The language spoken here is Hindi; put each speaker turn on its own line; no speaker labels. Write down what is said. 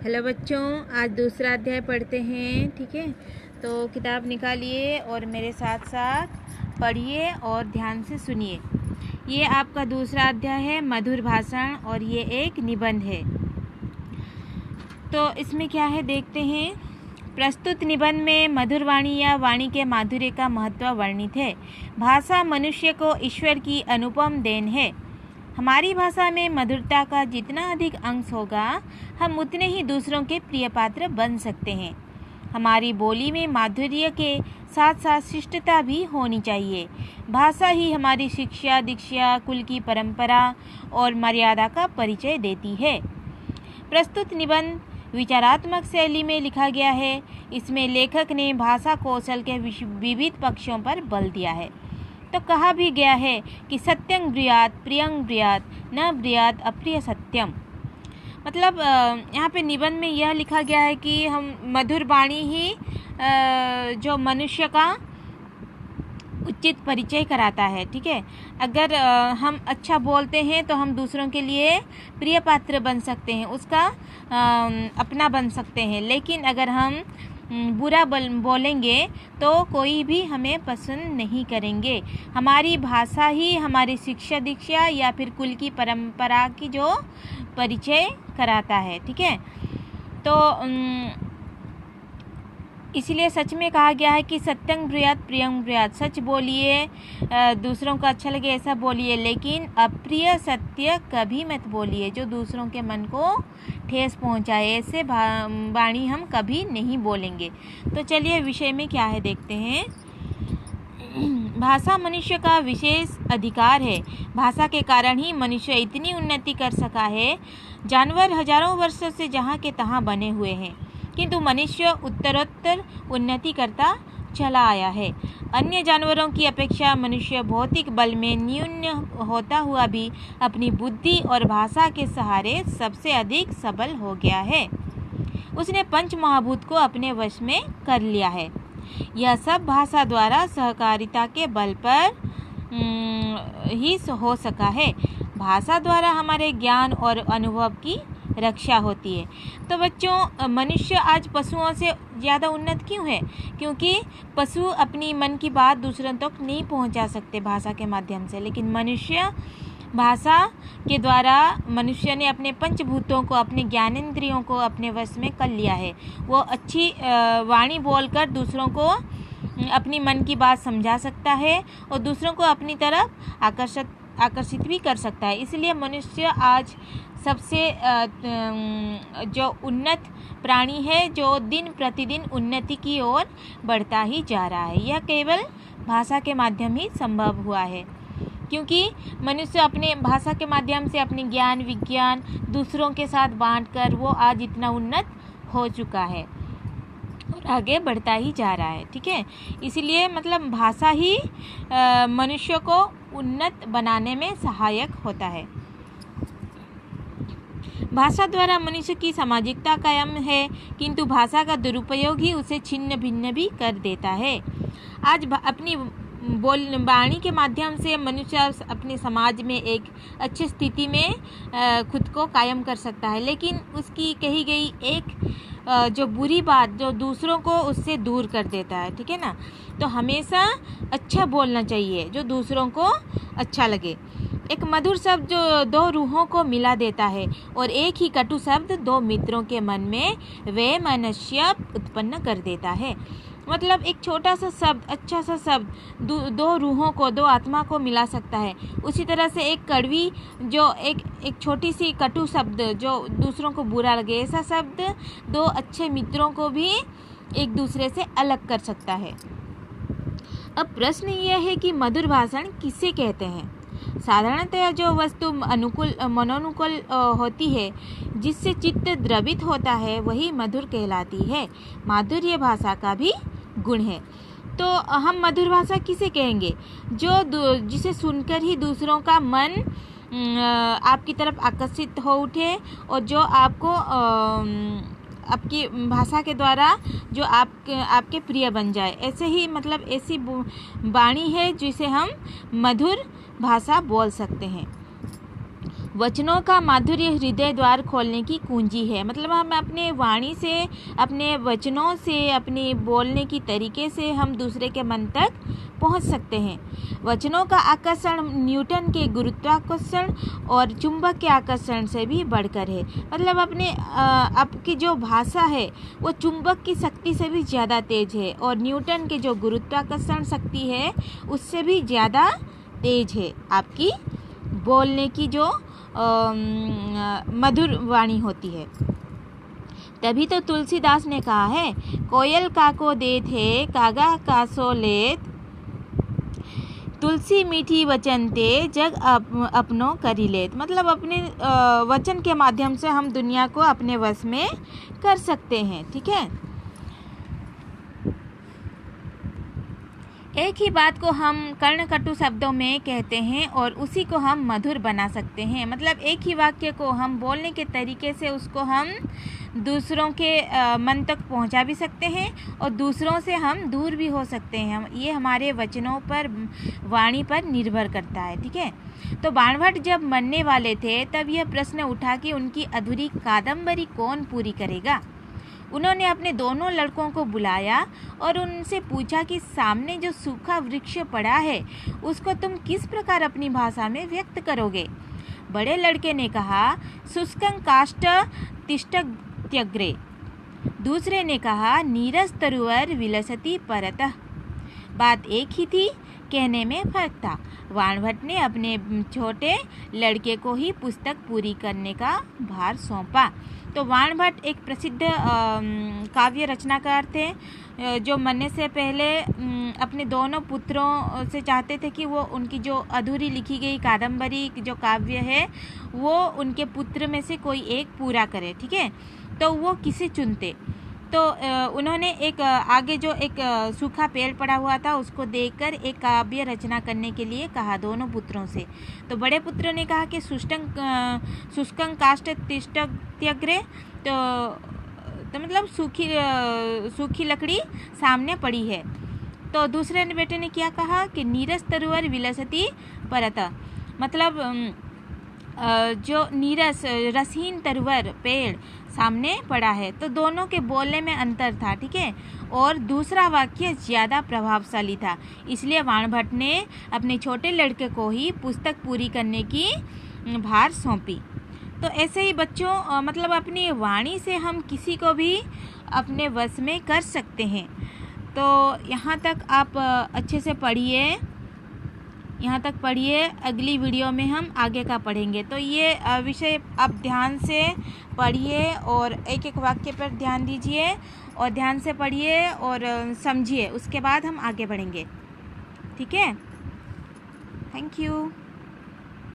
हेलो बच्चों, आज दूसरा अध्याय पढ़ते हैं। ठीक है, तो किताब निकालिए और मेरे साथ साथ पढ़िए और ध्यान से सुनिए। ये आपका दूसरा अध्याय है, मधुर भाषण, और ये एक निबंध है। तो इसमें क्या है देखते हैं। प्रस्तुत निबंध में मधुर वाणी या वाणी के माधुर्य का महत्व वर्णित है। भाषा मनुष्य को ईश्वर की अनुपम देन है। हमारी भाषा में मधुरता का जितना अधिक अंश होगा, हम उतने ही दूसरों के प्रिय पात्र बन सकते हैं। हमारी बोली में माधुर्य के साथ साथ शिष्टता भी होनी चाहिए। भाषा ही हमारी शिक्षा, दीक्षा, कुल की परंपरा और मर्यादा का परिचय देती है। प्रस्तुत निबंध विचारात्मक शैली में लिखा गया है। इसमें लेखक ने भाषा कौशल के विविध पक्षों पर बल दिया है। तो कहा भी गया है कि सत्यं ब्रूयात् प्रियं ब्रूयात् न ब्रूयात् अप्रिय सत्यम। मतलब यहाँ पे निबंध में यह लिखा गया है कि हम मधुर वाणी ही जो मनुष्य का उचित परिचय कराता है। ठीक है, अगर हम अच्छा बोलते हैं तो हम दूसरों के लिए प्रिय पात्र बन सकते हैं, उसका अपना बन सकते हैं। लेकिन अगर हम बुरा बोलेंगे तो कोई भी हमें पसंद नहीं करेंगे। हमारी भाषा ही हमारी शिक्षा, दीक्षा या फिर कुल की परंपरा की जो परिचय कराता है। ठीक है, तो इसलिए सच में कहा गया है कि सत्यं ब्रूयात् प्रियं ब्रूयात्। सच बोलिए, दूसरों को अच्छा लगे ऐसा बोलिए, लेकिन अप्रिय सत्य कभी मत बोलिए जो दूसरों के मन को ठेस पहुंचाए। ऐसे वाणी हम कभी नहीं बोलेंगे। तो चलिए विषय में क्या है देखते हैं। भाषा मनुष्य का विशेष अधिकार है। भाषा के कारण ही मनुष्य इतनी उन्नति कर सका है। जानवर हजारों वर्षों से जहाँ के तहाँ बने हुए हैं, किंतु मनुष्य उत्तरोत्तर उन्नति करता चला आया है। अन्य जानवरों की अपेक्षा मनुष्य भौतिक बल में न्यून होता हुआ भी अपनी बुद्धि और भाषा के सहारे सबसे अधिक सबल हो गया है। उसने पंच महाभूत को अपने वश में कर लिया है। यह सब भाषा द्वारा सहकारिता के बल पर ही हो सका है। भाषा द्वारा हमारे ज्ञान और अनुभव की रक्षा होती है। तो बच्चों, मनुष्य आज पशुओं से ज़्यादा उन्नत क्यों है? क्योंकि पशु अपनी मन की बात दूसरों तक नहीं पहुंचा सकते भाषा के माध्यम से, लेकिन मनुष्य भाषा के द्वारा मनुष्य ने अपने पंचभूतों को, अपने ज्ञानेंद्रियों को अपने वश में कर लिया है। वो अच्छी वाणी बोलकर दूसरों को अपनी मन की बात समझा सकता है और दूसरों को अपनी तरफ आकर्षित भी कर सकता है। इसलिए मनुष्य आज सबसे जो उन्नत प्राणी है, जो दिन प्रतिदिन उन्नति की ओर बढ़ता ही जा रहा है। यह केवल भाषा के माध्यम ही संभव हुआ है, क्योंकि मनुष्य अपने भाषा के माध्यम से अपने ज्ञान विज्ञान दूसरों के साथ बांटकर वो आज इतना उन्नत हो चुका है और आगे बढ़ता ही जा रहा है। ठीक है, इसलिए मतलब भाषा ही मनुष्य को उन्नत बनाने में सहायक होता है। भाषा द्वारा मनुष्य की सामाजिकता कायम है, किंतु भाषा का दुरुपयोग ही उसे छिन्न भिन्न भी कर देता है। आज अपनी वाणी के माध्यम से मनुष्य अपने समाज में एक अच्छी स्थिति में खुद को कायम कर सकता है, लेकिन उसकी कही गई एक जो बुरी बात जो दूसरों को उससे दूर कर देता है। ठीक है ना, तो हमेशा अच्छा बोलना चाहिए जो दूसरों को अच्छा लगे। एक मधुर शब्द जो दो रूहों को मिला देता है, और एक ही कटु शब्द दो मित्रों के मन में वैमनस्य उत्पन्न कर देता है। मतलब एक छोटा सा शब्द, अच्छा सा शब्द दो रूहों को, दो आत्मा को मिला सकता है। उसी तरह से एक कड़वी जो एक छोटी सी कटु शब्द जो दूसरों को बुरा लगे, ऐसा शब्द दो अच्छे मित्रों को भी एक दूसरे से अलग कर सकता है। अब प्रश्न यह है कि मधुर भाषण किसे कहते हैं? साधारणतः जो वस्तु मनोनुकूल होती है, जिससे चित्त द्रवित होता है, वही मधुर कहलाती है। माधुर्य भाषा का भी गुण है। तो हम मधुर भाषा किसे कहेंगे? जिसे सुनकर ही दूसरों का मन आपकी तरफ आकर्षित हो उठे और जो आपको आपकी भाषा के द्वारा जो आपके प्रिय बन जाए। ऐसे ही मतलब ऐसी वाणी है जिसे हम मधुर भाषा बोल सकते हैं। वचनों का माधुर्य हृदय द्वार खोलने की कुंजी है। मतलब हम अपने वाणी से, अपने वचनों से, अपने बोलने की तरीके से हम दूसरे के मन तक पहुंच सकते हैं। वचनों का आकर्षण न्यूटन के गुरुत्वाकर्षण और चुंबक के आकर्षण से भी बढ़कर है। मतलब आपकी जो भाषा है वो चुंबक की शक्ति से भी ज़्यादा तेज है और न्यूटन के जो गुरुत्वाकर्षण शक्ति है उससे भी ज़्यादा तेज है आपकी बोलने की जो मधुर वाणी होती है। तभी तो तुलसीदास ने कहा है, कोयल काको देत है कागा कासो लेत, तुलसी मीठी वचन ते जग अपनो करी लेत। मतलब अपने वचन के माध्यम से हम दुनिया को अपने वश में कर सकते हैं। ठीक है, एक ही बात को हम कर्णकटु शब्दों में कहते हैं और उसी को हम मधुर बना सकते हैं। मतलब एक ही वाक्य को हम बोलने के तरीके से उसको हम दूसरों के मन तक पहुंचा भी सकते हैं और दूसरों से हम दूर भी हो सकते हैं। ये हमारे वचनों पर, वाणी पर निर्भर करता है। ठीक है, तो बाणभट्ट जब मरने वाले थे तब यह प्रश्न उठा कि उनकी अधूरी कादम्बरी कौन पूरी करेगा। उन्होंने अपने दोनों लड़कों को बुलाया और उनसे पूछा कि सामने जो सूखा वृक्ष पड़ा है उसको तुम किस प्रकार अपनी भाषा में व्यक्त करोगे। बड़े लड़के ने कहा, शुष्कं काष्ठ तिष्ठत्यग्रे। दूसरे ने कहा, नीरस तरुवर विलसति परतः। बात एक ही थी, कहने में फर्क था। बाणभट्ट ने अपने छोटे लड़के को ही पुस्तक पूरी करने का भार सौंपा। तो बाणभट्ट एक प्रसिद्ध काव्य रचनाकार थे जो मरने से पहले अपने दोनों पुत्रों से चाहते थे कि वो उनकी जो अधूरी लिखी गई कादम्बरी जो काव्य है वो उनके पुत्र में से कोई एक पूरा करे। ठीक है, तो वो किसे चुनते। तो उन्होंने एक आगे जो एक सूखा पेड़ पड़ा हुआ था उसको देखकर एक काव्य रचना करने के लिए कहा दोनों पुत्रों से। तो बड़े पुत्र ने कहा कि शुष्कं काष्ठ तिष्ठत्यग्रे, तो मतलब सूखी लकड़ी सामने पड़ी है। तो दूसरे बेटे ने क्या कहा कि नीरस तरुवर विलसति परतः। मतलब जो नीरस रसहीन तरुवर पेड़ सामने पड़ा है। तो दोनों के बोलने में अंतर था। ठीक है, और दूसरा वाक्य ज़्यादा प्रभावशाली था, इसलिए बाणभट्ट ने अपने छोटे लड़के को ही पुस्तक पूरी करने की भार सौंपी। तो ऐसे ही बच्चों मतलब अपनी वाणी से हम किसी को भी अपने वश में कर सकते हैं। तो यहाँ तक आप अच्छे से पढ़िए, यहाँ तक पढ़िए। अगली वीडियो में हम आगे का पढ़ेंगे। तो ये विषय आप ध्यान से पढ़िए और एक एक वाक्य पर ध्यान दीजिए और ध्यान से पढ़िए और समझिए, उसके बाद हम आगे बढ़ेंगे। ठीक है, थैंक यू।